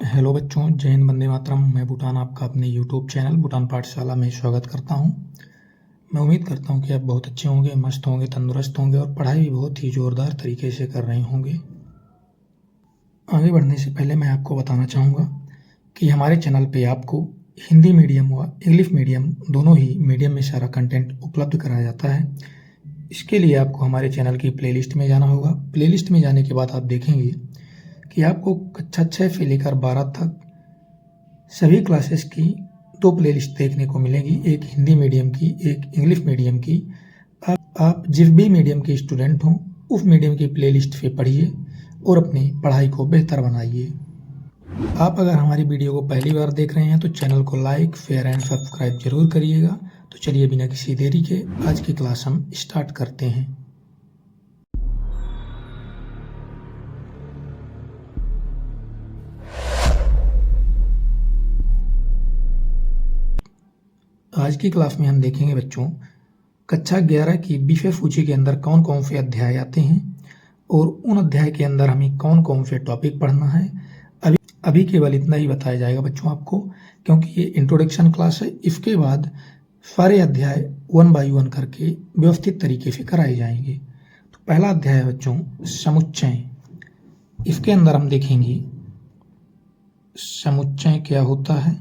Hello बच्चों, जय हिंद, वंदे मातरम। मैं भूटान आपका अपने यूट्यूब चैनल भूटान पाठशाला में स्वागत करता हूं। मैं उम्मीद करता हूं कि आप बहुत अच्छे होंगे, मस्त होंगे, तंदुरुस्त होंगे और पढ़ाई भी बहुत ही ज़ोरदार तरीके से कर रहे होंगे। आगे बढ़ने से पहले मैं आपको बताना चाहूँगा कि हमारे चैनल पे आपको हिंदी मीडियम व इंग्लिश मीडियम दोनों ही मीडियम में सारा कंटेंट उपलब्ध कराया जाता है। इसके लिए आपको हमारे चैनल की प्लेलिस्ट में जाना होगा। प्लेलिस्ट में जाने के बाद आप देखेंगे कि आपको कक्षा 6 से लेकर 12 तक सभी क्लासेस की 2 प्लेलिस्ट देखने को मिलेगी, एक हिंदी मीडियम की, एक इंग्लिश मीडियम की। आप जिस भी मीडियम के स्टूडेंट हों, उस मीडियम की प्लेलिस्ट से पढ़िए और अपनी पढ़ाई को बेहतर बनाइए। आप अगर हमारी वीडियो को पहली बार देख रहे हैं तो चैनल को लाइक, शेयर एंड सब्सक्राइब जरूर करिएगा। तो चलिए बिना किसी देरी के आज की क्लास हम स्टार्ट करते हैं। आज की क्लास में हम देखेंगे बच्चों, कक्षा 11 की विषय सूची के अंदर कौन कौन से अध्याय आते हैं और उन अध्याय के अंदर हमें कौन कौन से टॉपिक पढ़ना है। अभी केवल इतना ही बताया जाएगा बच्चों आपको, क्योंकि ये इंट्रोडक्शन क्लास है। इसके बाद सारे अध्याय 1 बाय 1 करके व्यवस्थित तरीके से कराए जाएंगे। तो पहला अध्याय है बच्चों समुच्चय। इसके अंदर हम देखेंगे समुच्चय क्या होता है,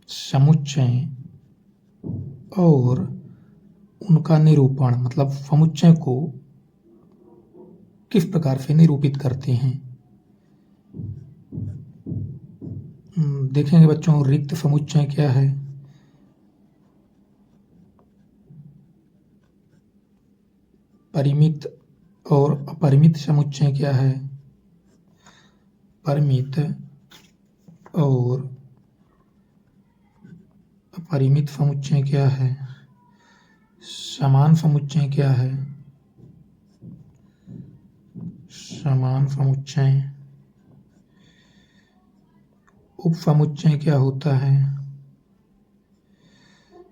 समुच्चय और उनका निरूपण, मतलब समुच्चय को किस प्रकार से निरूपित करते हैं। देखेंगे बच्चों रिक्त समुच्चय क्या है, परिमित और अपरिमित समुच्चय क्या है, परिमित और अपरिमित समुच्चय क्या है, समान समुच्चय क्या है, समान समुच्चय, उपसमुच्चय क्या होता है,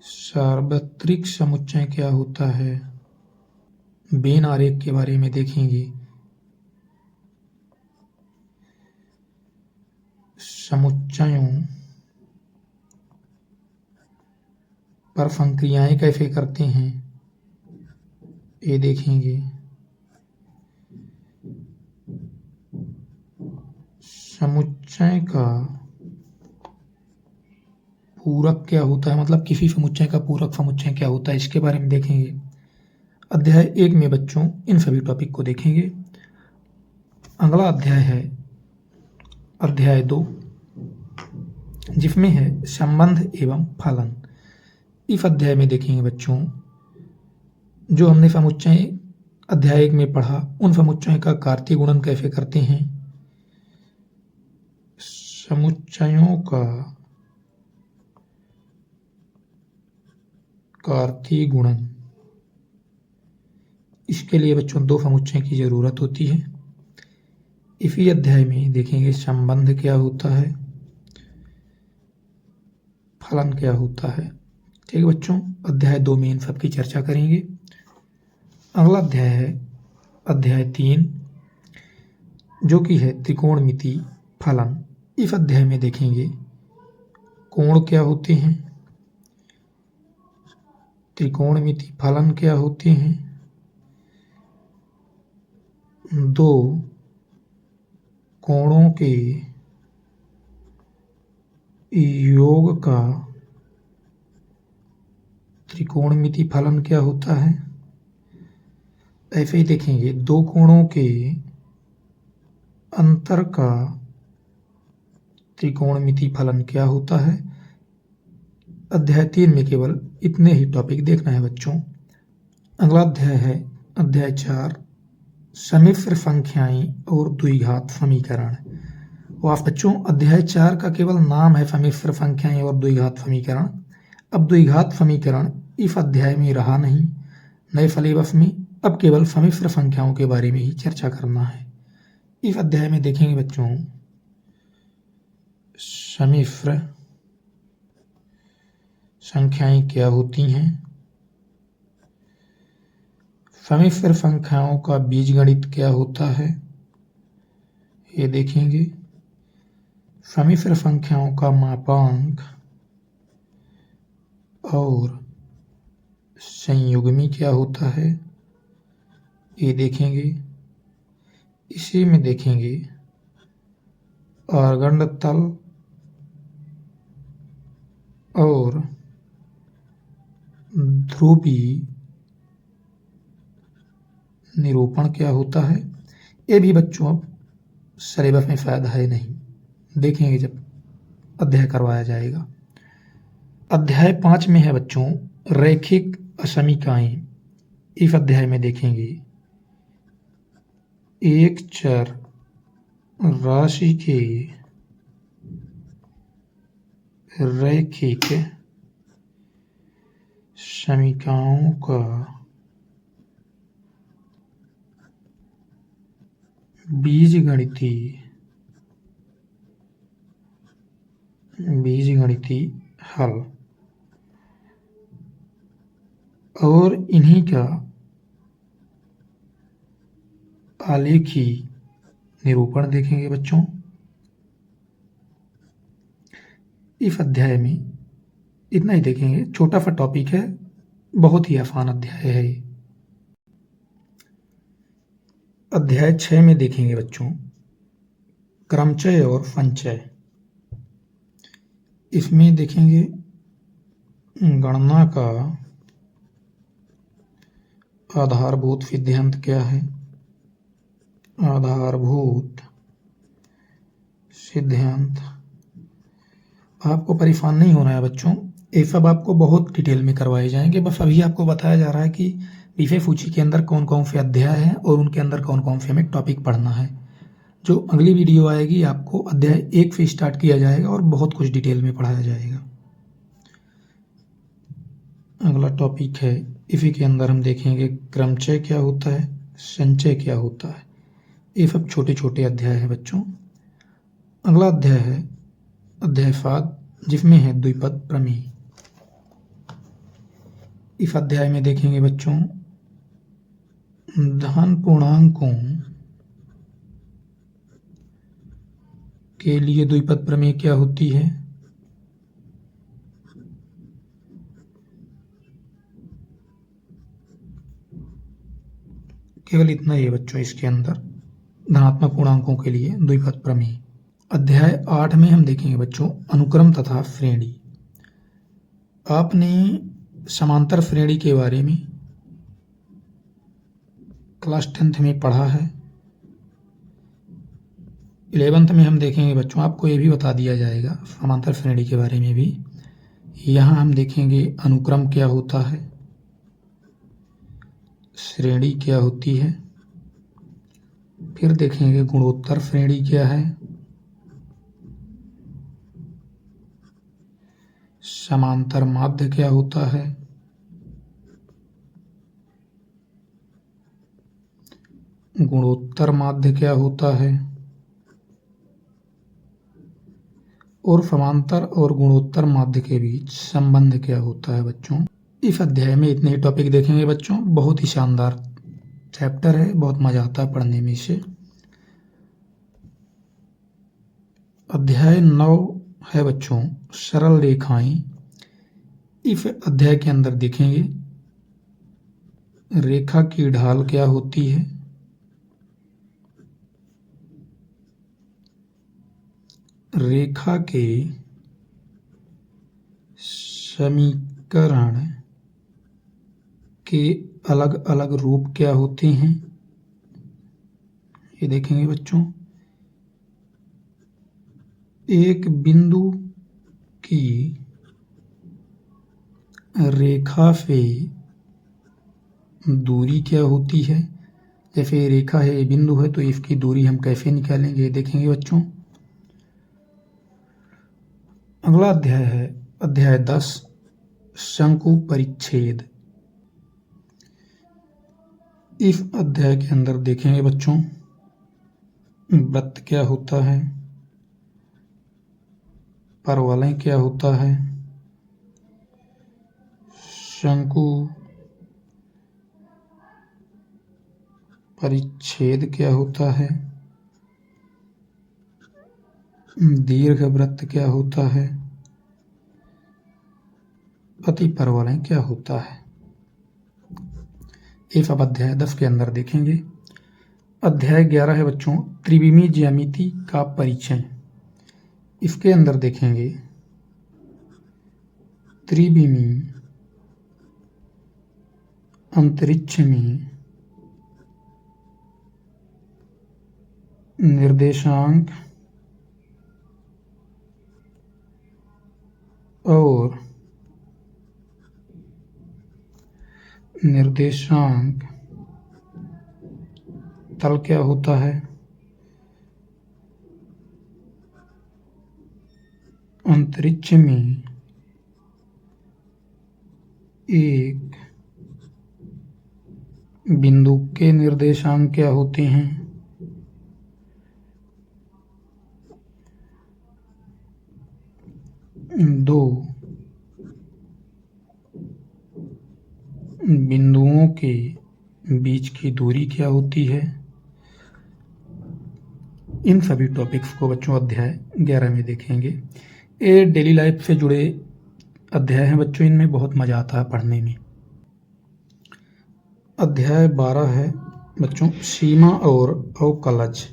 सार्वत्रिक समुच्चय क्या होता है। वेन आरेख के बारे में देखेंगे। समुच्चयों पर संक्रियाएं कैसे करते हैं ये देखेंगे। समुच्चय का पूरक क्या होता है, मतलब किसी समुच्चय का पूरक समुच्चय क्या होता है, इसके बारे में देखेंगे। अध्याय 1 में बच्चों इन सभी टॉपिक को देखेंगे। अगला अध्याय है अध्याय 2, जिसमें है संबंध एवं फलन। इस अध्याय में देखेंगे बच्चों जो हमने समुच्चय अध्याय 1 में पढ़ा, उन समुच्चयों का कार्तीय गुणन कैसे करते हैं। समुच्चयों का कार्तीय गुणन, इसके लिए बच्चों 2 समुच्चय की जरूरत होती है। इसी अध्याय में देखेंगे संबंध क्या होता है, फलन क्या होता है। ठीक है बच्चों, अध्याय 2 में इन सब की चर्चा करेंगे। अगला अध्याय है अध्याय 3, जो कि है त्रिकोणमिति फलन। इस अध्याय में देखेंगे कोण क्या होते हैं, त्रिकोणमिति फलन क्या होते हैं, 2 कोणों के योग का त्रिकोणमिति फलन क्या होता है। ऐसे ही देखेंगे 2 कोणों के अंतर का त्रिकोणमिति फलन क्या होता है। अध्याय 3 में केवल इतने ही टॉपिक देखना है बच्चों। अगला अध्याय है अध्याय 4, सम्मिश्र संख्याएं और द्विघात समीकरण। वाह बच्चों, अध्याय 4 का केवल नाम है सम्मिश्र संख्याएं और द्विघात समीकरण। अब द्विघात समीकरण इस अध्याय में रहा नहीं, नए सिलेबस में अब केवल सम्मिश्र संख्याओं के बारे में ही चर्चा करना है। इस अध्याय में देखेंगे बच्चों सम्मिश्र संख्याएं क्या होती हैं, सम्मिश्र संख्याओं का बीजगणित क्या होता है, ये देखेंगे। समिश्र संख्याओं का मापांक और संयुग्मी क्या होता है ये देखेंगे। इसी में देखेंगे अर्गंड तल और ध्रुवी निरूपण क्या होता है। ये भी बच्चों अब सिलेबस में फायदा है नहीं, देखेंगे जब अध्याय करवाया जाएगा। अध्याय 5 में है बच्चों रैखिक असमीकाएं। इस अध्याय में देखेंगे एक चर राशि के रैखिक समीकरणों का बीजगणितीय हल और इन्हीं का आलेखी निरूपण देखेंगे बच्चों। इस अध्याय में इतना ही देखेंगे, छोटा सा टॉपिक है, बहुत ही आसान अध्याय है ये। अध्याय 6 में देखेंगे बच्चों क्रमचय और संचय। इसमें देखेंगे गणना का आधारभूत सिद्धांत क्या है। आधारभूत सिद्धांत आपको परेशान नहीं होना है बच्चों, ये सब आपको बहुत डिटेल में करवाए जाएंगे। बस अभी आपको बताया जा रहा है कि विषय सूची के अंदर कौन कौन से अध्याय हैं और उनके अंदर कौन कौन से हमें टॉपिक पढ़ना है। जो अगली वीडियो आएगी आपको अध्याय 1 से स्टार्ट किया जाएगा और बहुत कुछ डिटेल में पढ़ाया जाएगा। अगला टॉपिक है, इसी के अंदर हम देखेंगे क्रमचय क्या होता है, संचय क्या होता है। ये सब छोटे छोटे अध्याय हैं बच्चों। अगला अध्याय है अध्याय 7, जिसमें है द्विपद प्रमेय। इस अध्याय में देखेंगे बच्चों धन पूर्णांकों के लिए द्विपद प्रमेय क्या होती है। केवल इतना ही है बच्चों इसके अंदर, धनात्मक पूर्णांकों के लिए द्विपद प्रमेय। अध्याय 8 में हम देखेंगे बच्चों अनुक्रम तथा श्रेणी। आपने समांतर श्रेणी के बारे में क्लास 10th में पढ़ा है। 11th में हम देखेंगे बच्चों, आपको ये भी बता दिया जाएगा समांतर श्रेणी के बारे में भी। यहाँ हम देखेंगे अनुक्रम क्या होता है, श्रेणी क्या होती है, फिर देखेंगे गुणोत्तर श्रेणी क्या है, समांतर माध्य क्या होता है, गुणोत्तर माध्य क्या होता है और समांतर और गुणोत्तर माध्य के बीच संबंध क्या होता है बच्चों। इस अध्याय में इतने ही टॉपिक देखेंगे बच्चों, बहुत ही शानदार चैप्टर है, बहुत मजा आता है पढ़ने में इसे। अध्याय 9 है बच्चों सरल रेखाएं। इस अध्याय के अंदर देखेंगे रेखा की ढाल क्या होती है, रेखा के समीकरण के अलग अलग रूप क्या होते हैं ये देखेंगे बच्चों। एक बिंदु की रेखा से दूरी क्या होती है, जैसे ये रेखा है, ये बिंदु है, तो इसकी दूरी हम कैसे निकालेंगे ये देखेंगे बच्चों। अगला अध्याय है अध्याय 10 शंकु परिच्छेद। इस अध्याय के अंदर देखेंगे बच्चों वृत्त क्या होता है, परवलय क्या होता है, शंकु परिच्छेद क्या होता है, दीर्घवृत्त क्या होता है? अतिपरवलय क्या होता है? एक अब अध्याय 10 के अंदर देखेंगे। अध्याय 11 है बच्चों, त्रिविमीय ज्यामिति का परिचय। इसके अंदर देखेंगे त्रिविमीय अंतरिक्ष में निर्देशांक और निर्देशांक तल क्या होता है? अंतरिक्ष में एक बिंदु के निर्देशांक क्या होते हैं? दो बिंदुओं के बीच की दूरी क्या होती है? इन सभी टॉपिक्स को बच्चों अध्याय 11 में देखेंगे। ये डेली लाइफ से जुड़े अध्याय हैं बच्चों, इनमें बहुत मजा आता है पढ़ने में। अध्याय 12 है बच्चों, सीमा और अवकलज।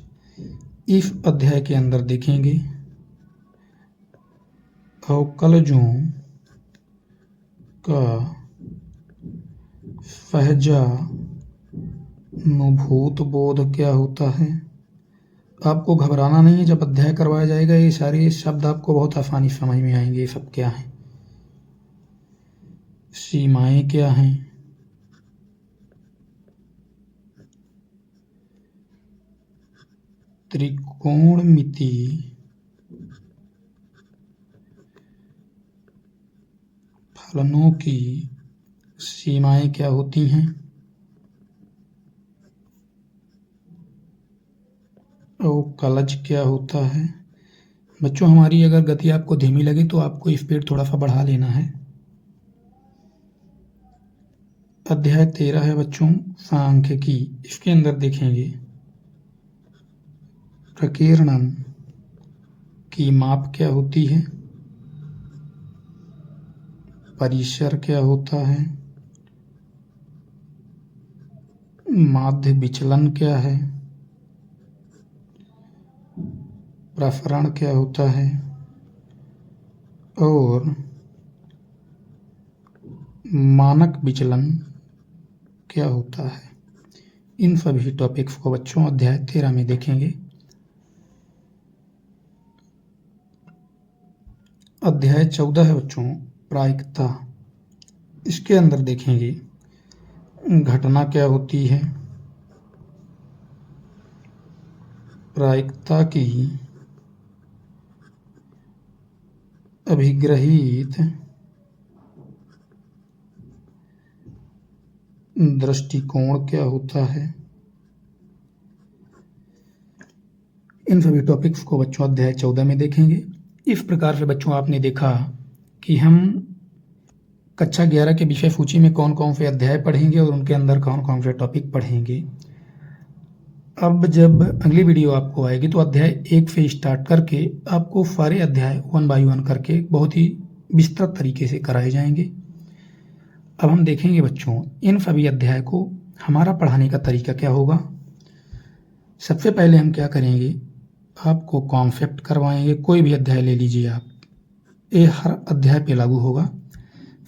इस अध्याय के अंदर देखेंगे अवकलजों का सहजानुभूत बोध क्या होता है? आपको घबराना नहीं है, जब अध्याय करवाया जाएगा ये सारे शब्द आपको बहुत आसानी से समझ में आएंगे। ये सब क्या है? सीमाएं क्या हैं? त्रिकोणमिति फलनों की सीमाएं क्या होती हैं? अवकलज क्या होता है? बच्चों हमारी अगर गति आपको धीमी लगे तो आपको स्पीड थोड़ा सा बढ़ा लेना है। अध्याय 13 है बच्चों, सांख्यिकी। इसके अंदर देखेंगे प्रकीर्णन की माप क्या होती है? परिसर क्या होता है? माध्य विचलन क्या है? प्रसरण क्या होता है? और मानक विचलन क्या होता है? इन सभी टॉपिक्स को बच्चों अध्याय 13 में देखेंगे। अध्याय 14 है बच्चों, प्रायिकता। इसके अंदर देखेंगे घटना क्या होती है? प्रायिकता की अभिग्रहित दृष्टिकोण क्या होता है? इन सभी टॉपिक्स को बच्चों अध्याय 14 में देखेंगे। इस प्रकार से बच्चों आपने देखा कि हम कक्षा 11 के विषय सूची में कौन कौन से अध्याय पढ़ेंगे और उनके अंदर कौन कौन से टॉपिक पढ़ेंगे। अब जब अगली वीडियो आपको आएगी तो अध्याय 1 से स्टार्ट करके आपको सारे अध्याय 1 बाय 1 करके बहुत ही विस्तृत तरीके से कराए जाएंगे। अब हम देखेंगे बच्चों इन सभी अध्याय को हमारा पढ़ाने का तरीका क्या होगा। सबसे पहले हम क्या करेंगे, आपको कॉन्सेप्ट करवाएंगे। कोई भी अध्याय ले लीजिए आप, ये हर अध्याय पे लागू होगा।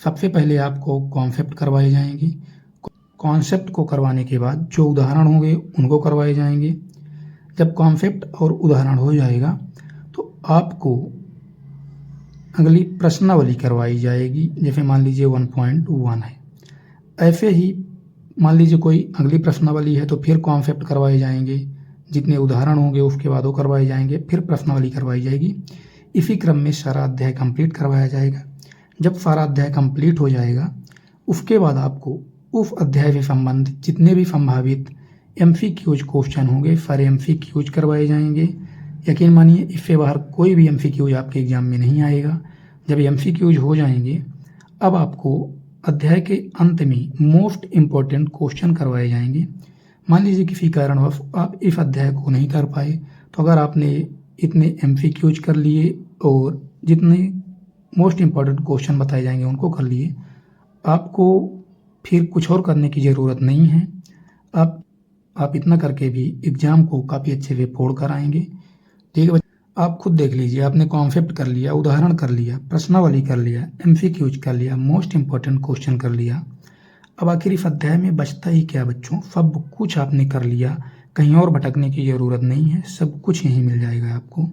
सबसे पहले आपको कॉन्सेप्ट करवाए जाएंगे। कॉन्सेप्ट को करवाने के बाद जो उदाहरण होंगे उनको करवाए जाएंगे। जब कॉन्सेप्ट और उदाहरण हो जाएगा तो आपको अगली प्रश्नावली करवाई जाएगी। जैसे मान लीजिए 1.1 है, ऐसे ही मान लीजिए कोई अगली प्रश्नावली है तो फिर कॉन्सेप्ट करवाए जाएंगे। जितने उदाहरण होंगे उसके बाद वो करवाए जाएंगे, फिर प्रश्नावली करवाई जाएगी। इसी क्रम में सारा अध्याय कंप्लीट करवाया जाएगा। जब सारा अध्याय कंप्लीट हो जाएगा उसके बाद आपको उस अध्याय से संबंधित जितने भी संभावित MCQs क्वेश्चन होंगे सारे MCQs करवाए जाएंगे। यकीन मानिए इससे बाहर कोई भी MCQs आपके एग्जाम में नहीं आएगा। जब MCQs हो जाएंगे अब आपको अध्याय के अंत में मोस्ट इम्पोर्टेंट क्वेश्चन करवाए जाएंगे। मान लीजिए किसी कारणवश आप इस अध्याय को नहीं कर पाए तो अगर आपने इतने MCQs कर लिए और जितने मोस्ट इम्पॉर्टेंट क्वेश्चन बताए जाएंगे उनको कर लिए। आपको फिर कुछ और करने की ज़रूरत नहीं है। आप इतना करके भी एग्ज़ाम को काफ़ी अच्छे से फोड़ कर आएंगे। ठीक है बच्चों, आप खुद देख लीजिए, आपने कॉन्सेप्ट कर लिया, उदाहरण कर लिया, प्रश्नावली कर लिया, MCQs कर लिया, मोस्ट इम्पॉर्टेंट क्वेश्चन कर लिया। अब आखिर इस अध्याय में बचता ही क्या बच्चों, सब कुछ आपने कर लिया, कहीं और भटकने की ज़रूरत नहीं है, सब कुछ यहीं मिल जाएगा आपको।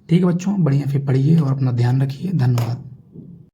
ठीक है बच्चों, बढ़िया से पढ़िए और अपना ध्यान रखिए। धन्यवाद।